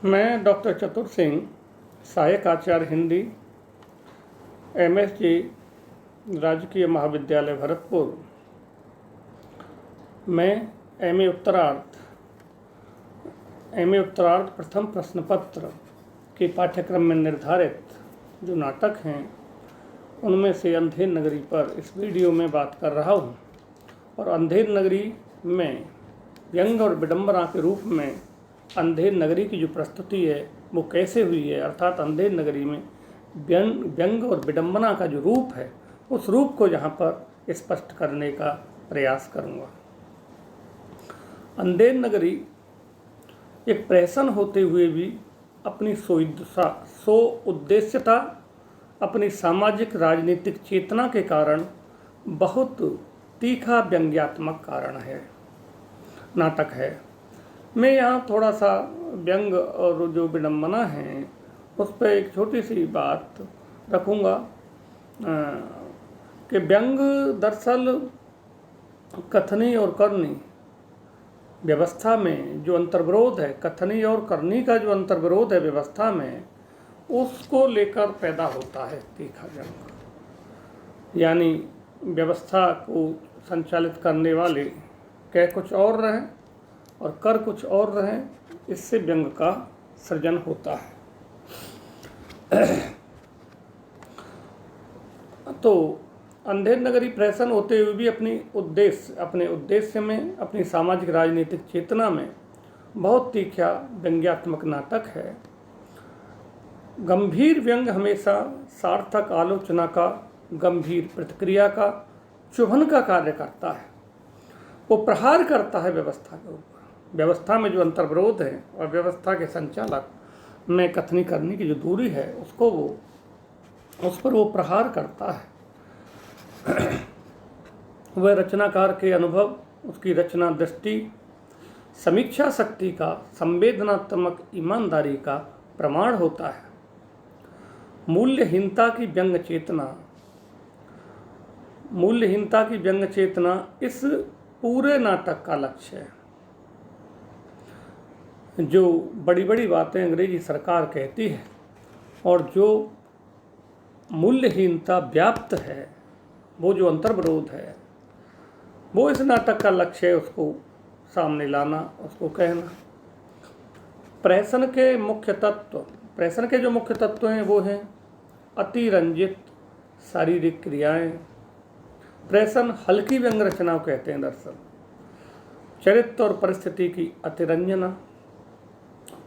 मैं डॉक्टर चतुर सिंह, सहायक आचार्य हिंदी, MSG, राजकीय महाविद्यालय भरतपुर। मैं एम.ए. उत्तरार्ध प्रथम प्रश्न पत्र के पाठ्यक्रम में निर्धारित जो नाटक हैं उनमें से अंधेर नगरी पर इस वीडियो में बात कर रहा हूँ। और अंधेर नगरी में व्यंग और विडंबना के रूप में अंधेर नगरी की जो प्रस्तुति है वो कैसे हुई है, अर्थात अंधेर नगरी में व्यंग और विडंबना का जो रूप है उस रूप को यहाँ पर स्पष्ट करने का प्रयास करूँगा। अंधेर नगरी एक प्रहसन होते हुए भी अपनी सो उद्देश्यता, अपनी सामाजिक राजनीतिक चेतना के कारण बहुत तीखा व्यंग्यात्मक कारण है, नाटक है। मैं यहाँ थोड़ा सा व्यंग और जो विडंबना है उस पर एक छोटी सी बात रखूँगा कि व्यंग दरअसल कथनी और करनी व्यवस्था में जो अंतर्विरोध है, कथनी और करनी का जो अंतर्विरोध है व्यवस्था में, उसको लेकर पैदा होता है तीखा व्यंग। यानी व्यवस्था को संचालित करने वाले कह कुछ और रहें और कर कुछ और रहें, इससे व्यंग का सृजन होता है। तो अंधेर नगरी प्रहसन होते हुए भी अपने उद्देश्य में, अपनी सामाजिक राजनीतिक चेतना में बहुत तीखा व्यंग्यात्मक नाटक है। गंभीर व्यंग हमेशा सार्थक आलोचना का, गंभीर प्रतिक्रिया का, चुभन का कार्य करता है। वो प्रहार करता है व्यवस्था के ऊपर, व्यवस्था में जो अंतर्विरोध है और व्यवस्था के संचालक में कथनी करनी की जो दूरी है उसको उस पर वो प्रहार करता है। वह रचनाकार के अनुभव, उसकी रचना दृष्टि, समीक्षा शक्ति का, संवेदनात्मक ईमानदारी का प्रमाण होता है। मूल्यहीनता की व्यंग चेतना इस पूरे नाटक का लक्ष्य है। जो बड़ी बड़ी बातें अंग्रेजी सरकार कहती है और जो मूल्यहीनता व्याप्त है, वो जो अंतर्विरोध है, वो इस नाटक का लक्ष्य है, उसको सामने लाना, उसको कहना। प्रहसन के जो मुख्य तत्व हैं वो हैं अतिरंजित शारीरिक क्रियाएं। प्रहसन हल्की व्यंग रचनाओं कहते हैं दरअसल। चरित्र और परिस्थिति की अतिरंजना,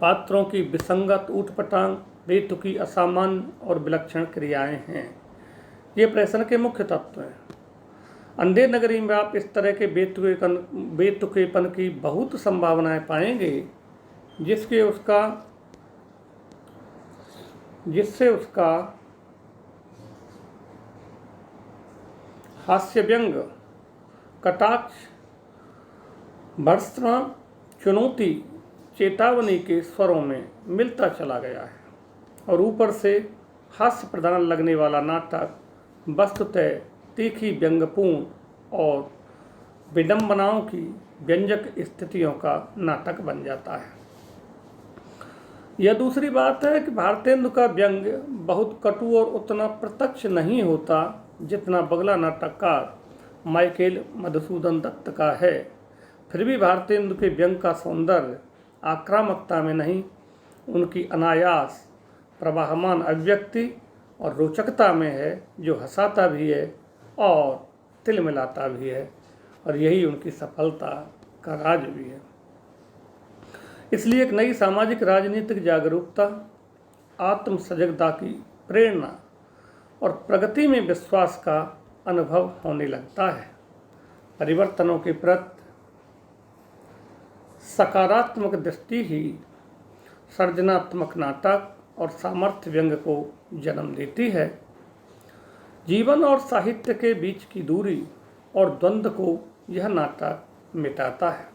पात्रों की विसंगत ऊटपटांग, बेतुकी असामान्य और विलक्षण क्रियाएं हैं। ये प्रहसन के मुख्य तत्व हैं। अंधेर नगरी में आप इस तरह के बेतुकेपन की बहुत संभावनाएं पाएंगे जिससे उसका हास्य व्यंग, कटाक्ष, भर्त्सना, चुनौती, चेतावनी के स्वरों में मिलता चला गया है। और ऊपर से हास्य प्रधान लगने वाला नाटक वस्तुतः तीखी व्यंग्यपूर्ण और विडंबनाओं की व्यंजक स्थितियों का नाटक बन जाता है। यह दूसरी बात है कि भारतेंदु का व्यंग्य बहुत कटु और उतना प्रत्यक्ष नहीं होता जितना बगला नाटककार माइकेल मधुसूदन दत्त का है। फिर भी भारतेंदु के व्यंग का सौंदर्य आक्रामकता में नहीं, उनकी अनायास प्रवाहमान अभिव्यक्ति और रोचकता में है, जो हंसाता भी है और तिलमिलाता भी है, और यही उनकी सफलता का राज भी है। इसलिए एक नई सामाजिक राजनीतिक जागरूकता, आत्म सजगता की प्रेरणा और प्रगति में विश्वास का अनुभव होने लगता है। परिवर्तनों के प्रति सकारात्मक दृष्टि ही सृजनात्मक नाटक और सामर्थ्य व्यंग को जन्म देती है। जीवन और साहित्य के बीच की दूरी और द्वंद्व को यह नाटक मिटाता है।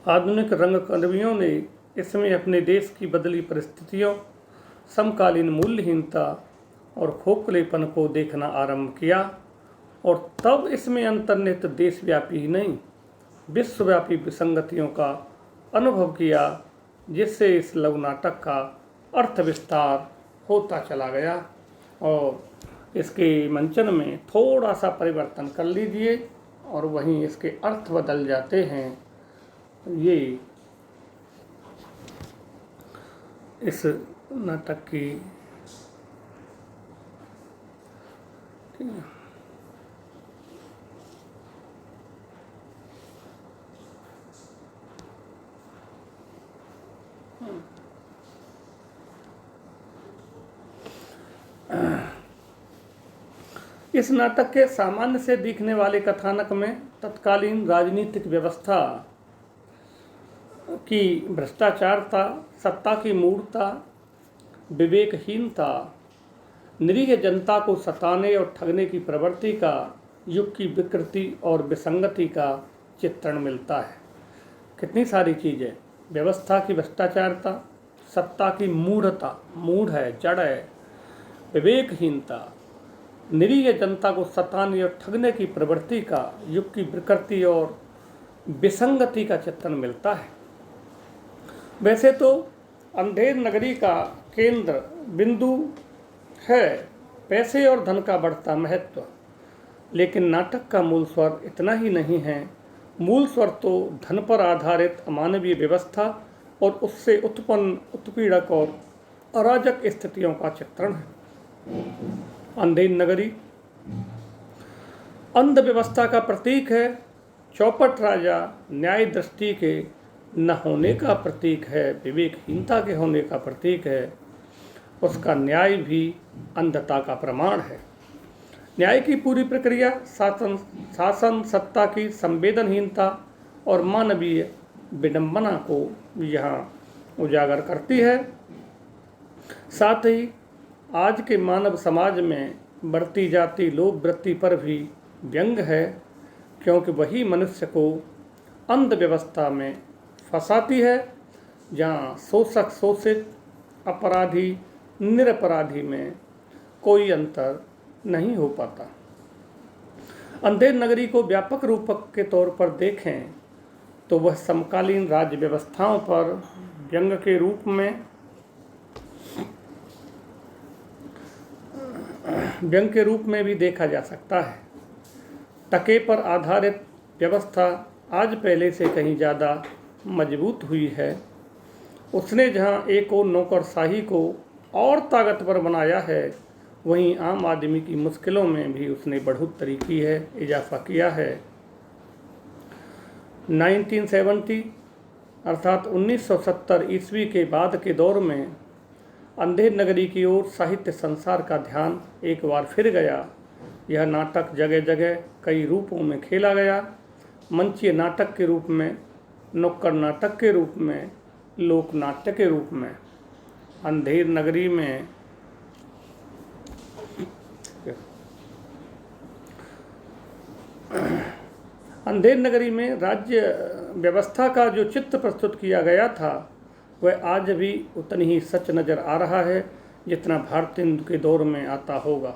आधुनिक रंगकर्मियों ने इसमें अपने देश की बदली परिस्थितियों, समकालीन मूल्यहीनता और खोखलेपन को देखना आरंभ किया और तब इसमें अंतर्निहित देशव्यापी ही नहीं, विश्वव्यापी विसंगतियों का अनुभव किया जिससे इस लघु नाटक का अर्थ विस्तार होता चला गया। और इसके मंचन में थोड़ा सा परिवर्तन कर लीजिए और वहीं इसके अर्थ बदल जाते हैं। ये इस नाटक की इस नाटक के सामान्य से दिखने वाले कथानक में तत्कालीन राजनीतिक व्यवस्था की भ्रष्टाचारता, सत्ता की मूढ़ता, विवेकहीनता, निरीह जनता को सताने और ठगने की प्रवृत्ति का, युग की विकृति और विसंगति का चित्रण मिलता है। कितनी सारी चीज़ें, व्यवस्था की भ्रष्टाचारता, सत्ता की मूढ़ता, मूढ़ है, जड़ है, विवेकहीनता, निरीह जनता को सताने और ठगने की प्रवृत्ति का, युग की विकृति और विसंगति का चित्रण मिलता है। वैसे तो अंधेर नगरी का केंद्र बिंदु है पैसे और धन का बढ़ता महत्व, लेकिन नाटक का मूल स्वर इतना ही नहीं है। मूल स्वर तो धन पर आधारित अमानवीय व्यवस्था और उससे उत्पन्न उत्पीड़क और अराजक स्थितियों का चित्रण है। अंधेर नगरी अंध व्यवस्था का प्रतीक है। चौपट राजा न्याय दृष्टि के न होने का प्रतीक है, विवेकहीनता के होने का प्रतीक है। उसका न्याय भी अंधता का प्रमाण है। न्याय की पूरी प्रक्रिया शासन सत्ता की संवेदनहीनता और मानवीय विडंबना को यहाँ उजागर करती है। साथ ही आज के मानव समाज में बढ़ती जाती लोक वृत्ति पर भी व्यंग है, क्योंकि वही मनुष्य को अंध व्यवस्था में फंसाती है, जहाँ शोषक शोषित, अपराधी निरपराधी में कोई अंतर नहीं हो पाता। अंधेर नगरी को व्यापक रूपक के तौर पर देखें तो वह समकालीन राज्य व्यवस्थाओं पर व्यंग के रूप में भी देखा जा सकता है। टके पर आधारित व्यवस्था आज पहले से कहीं ज़्यादा मजबूत हुई है। उसने जहां एक और नौकरशाही को और ताकतवर बनाया है, वहीं आम आदमी की मुश्किलों में भी उसने बढ़ोतरी की है, इजाफा किया है। 1970 अर्थात 1970 ईस्वी के बाद के दौर में अंधेर नगरी की ओर साहित्य संसार का ध्यान एक बार फिर गया। यह नाटक जगह जगह कई रूपों में खेला गया। मंचीय नाटक के रूप में, नुक्कड़ नाटक के रूप में, लोक नाट्य के रूप में। अंधेर नगरी में राज्य व्यवस्था का जो चित्र प्रस्तुत किया गया था, वह आज भी उतनी ही सच नज़र आ रहा है जितना भारतेंदु के दौर में आता होगा।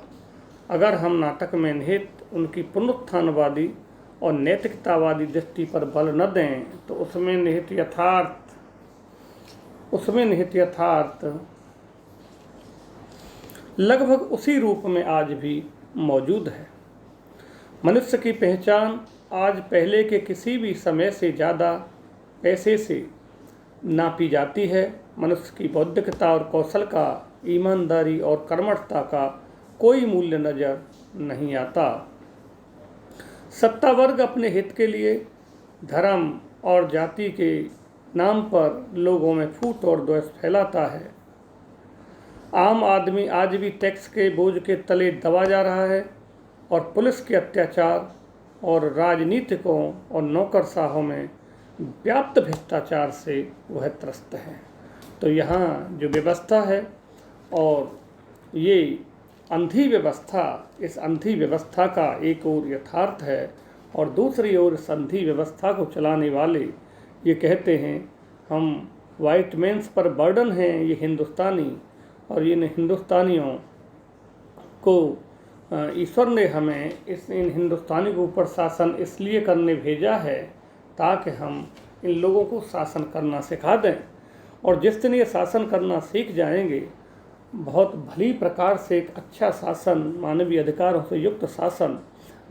अगर हम नाटक में निहित उनकी पुनरुत्थानवादी और नैतिकतावादी दृष्टि पर बल न दें तो उसमें निहित यथार्थ लगभग उसी रूप में आज भी मौजूद है। मनुष्य की पहचान आज पहले के किसी भी समय से ज़्यादा पैसे से नापी जाती है। मनुष्य की बौद्धिकता और कौशल का, ईमानदारी और कर्मठता का कोई मूल्य नज़र नहीं आता। सत्ता वर्ग अपने हित के लिए धर्म और जाति के नाम पर लोगों में फूट और द्वेष फैलाता है। आम आदमी आज भी टैक्स के बोझ के तले दबा जा रहा है और पुलिस के अत्याचार और राजनीतिकों और नौकरशाहों में व्याप्त भ्रष्टाचार से वह त्रस्त है। तो यहाँ जो व्यवस्था है और ये अंधी व्यवस्था, इस अंधी व्यवस्था का एक ओर यथार्थ है और दूसरी ओर इस अंधी व्यवस्था को चलाने वाले ये कहते हैं हम वाइट मेंस पर बर्डन हैं, ये हिंदुस्तानी, और इन हिंदुस्तानियों को ईश्वर ने हमें इन हिंदुस्तानी के ऊपर शासन इसलिए करने भेजा है ताकि हम इन लोगों को शासन करना सिखा दें। और जिस दिन ये शासन करना सीख जाएंगे, बहुत भली प्रकार से एक अच्छा शासन, मानवीय अधिकारों से युक्त शासन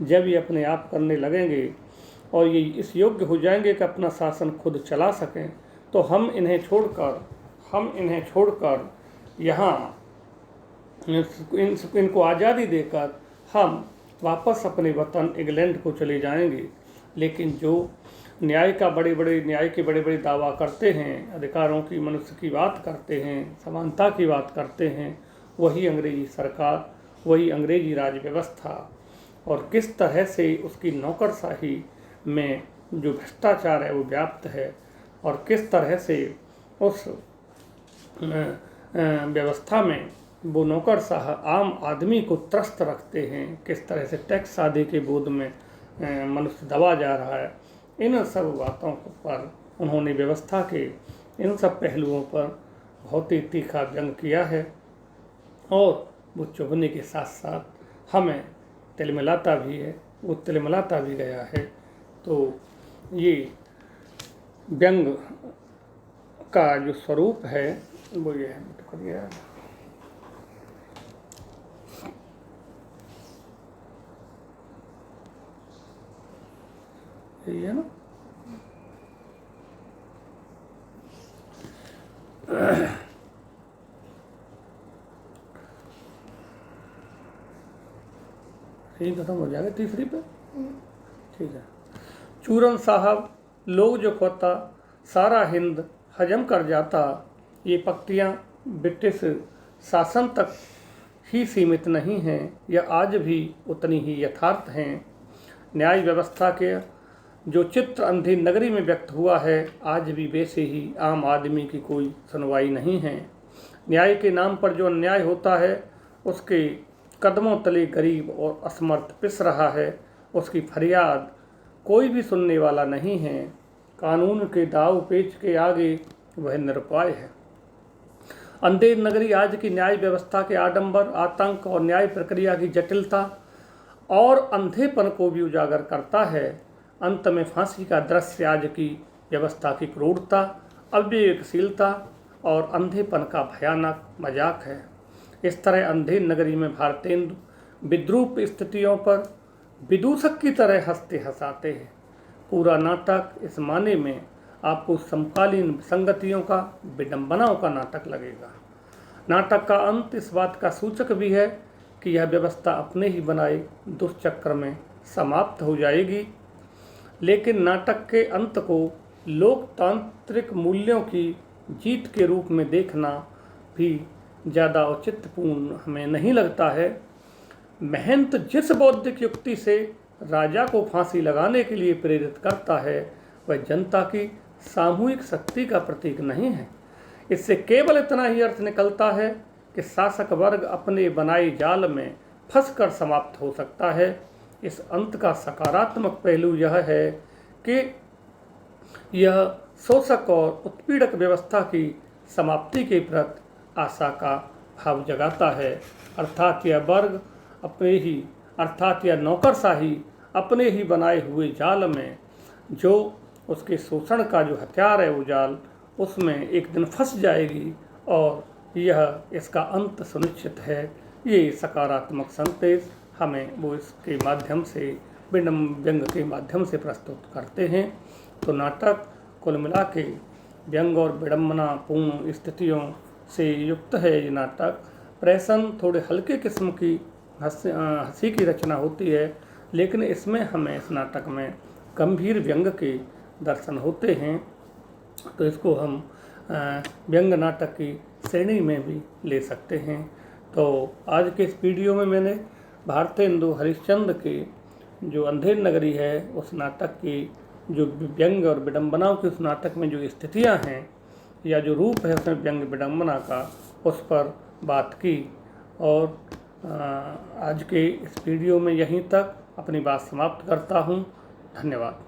जब ये अपने आप करने लगेंगे और ये इस योग्य हो जाएंगे कि अपना शासन खुद चला सकें, तो हम इन्हें छोड़कर यहाँ इनको आज़ादी देकर हम वापस अपने वतन इंग्लैंड को चले जाएंगे। लेकिन जो न्याय के बड़े बड़े दावा करते हैं, अधिकारों की, मनुष्य की बात करते हैं, समानता की बात करते हैं, वही अंग्रेजी सरकार, वही अंग्रेजी राज व्यवस्था और किस तरह से उसकी नौकरशाही में जो भ्रष्टाचार है वो व्याप्त है और किस तरह से उस व्यवस्था में वो नौकरशाह आम आदमी को त्रस्त रखते हैं, किस तरह से टैक्स आदि के बोझ में मनुष्य दबा जा रहा है। इन सब बातों पर उन्होंने व्यवस्था के इन सब पहलुओं पर बहुत ही तीखा व्यंग किया है और वो चुभने के साथ साथ हमें तिलमिलाता भी है, वो तिलमिलाता भी गया है। तो ये व्यंग का जो स्वरूप है वो ये है। यही है ना। यही खत्म हो जाएगा तीसरी पे। ठीक है। चूरन साहब, लोग जो खोता सारा हिंद हजम कर जाता, ये पंक्तियाँ ब्रिटिश शासन तक ही सीमित नहीं हैं, यह आज भी उतनी ही यथार्थ हैं। न्याय व्यवस्था के जो चित्र अंधेर नगरी में व्यक्त हुआ है, आज भी वैसे ही आम आदमी की कोई सुनवाई नहीं है। न्याय के नाम पर जो अन्याय होता है, उसके कदमों तले गरीब और असमर्थ पिस रहा है, उसकी फरियाद कोई भी सुनने वाला नहीं है। कानून के दाव पेच के आगे वह निरुपाय है। अंधेर नगरी आज की न्याय व्यवस्था के आडंबर, आतंक और न्याय प्रक्रिया की जटिलता और अंधेपन को भी उजागर करता है। अंत में फांसी का दृश्य आज की व्यवस्था की क्रूरता, अविवेकशीलता और अंधेपन का भयानक मजाक है। इस तरह अंधेर नगरी में भारतेंदु विद्रूप स्थितियों पर विदूषक की तरह हंसते हंसाते हैं। पूरा नाटक इस माने में आपको समकालीन संगतियों का, विडंबनाओं का नाटक लगेगा। नाटक का अंत इस बात का सूचक भी है कि यह व्यवस्था अपने ही बनाए दुष्चक्र में समाप्त हो जाएगी। लेकिन नाटक के अंत को लोकतांत्रिक मूल्यों की जीत के रूप में देखना भी ज़्यादा औचित्यपूर्ण हमें नहीं लगता है। महंत जिस बौद्धिक युक्ति से राजा को फांसी लगाने के लिए प्रेरित करता है, वह जनता की सामूहिक शक्ति का प्रतीक नहीं है। इससे केवल इतना ही अर्थ निकलता है कि शासक वर्ग अपने बनाए जाल में फंसकर समाप्त हो सकता है। इस अंत का सकारात्मक पहलू यह है कि यह शोषक और उत्पीड़क व्यवस्था की समाप्ति के प्रति आशा का भाव जगाता है। अर्थात यह वर्ग यह नौकरशाही अपने ही बनाए हुए जाल में, जो उसके शोषण का जो हथियार है वो जाल, उसमें एक दिन फंस जाएगी और यह इसका अंत सुनिश्चित है। ये सकारात्मक संदेश हमें वो इसके माध्यम से, व्यंग के माध्यम से प्रस्तुत करते हैं। तो नाटक कुल मिला के व्यंग और विडम्बनापूर्ण स्थितियों से युक्त है। ये नाटक प्रहसन थोड़े हल्के किस्म की हंसी की रचना होती है, लेकिन इसमें हमें इस नाटक में गंभीर व्यंग के दर्शन होते हैं। तो इसको हम व्यंग नाटक की श्रेणी में भी ले सकते हैं। तो आज के इस वीडियो में मैंने भारतेंदु हरिश्चंद्र के जो अंधेर नगरी है उस नाटक की जो व्यंग और विडंबनाओं की, उस नाटक में जो स्थितियां हैं या जो रूप है उसमें व्यंग विडंबना का, उस पर बात की। और आज के इस वीडियो में यहीं तक अपनी बात समाप्त करता हूँ। धन्यवाद।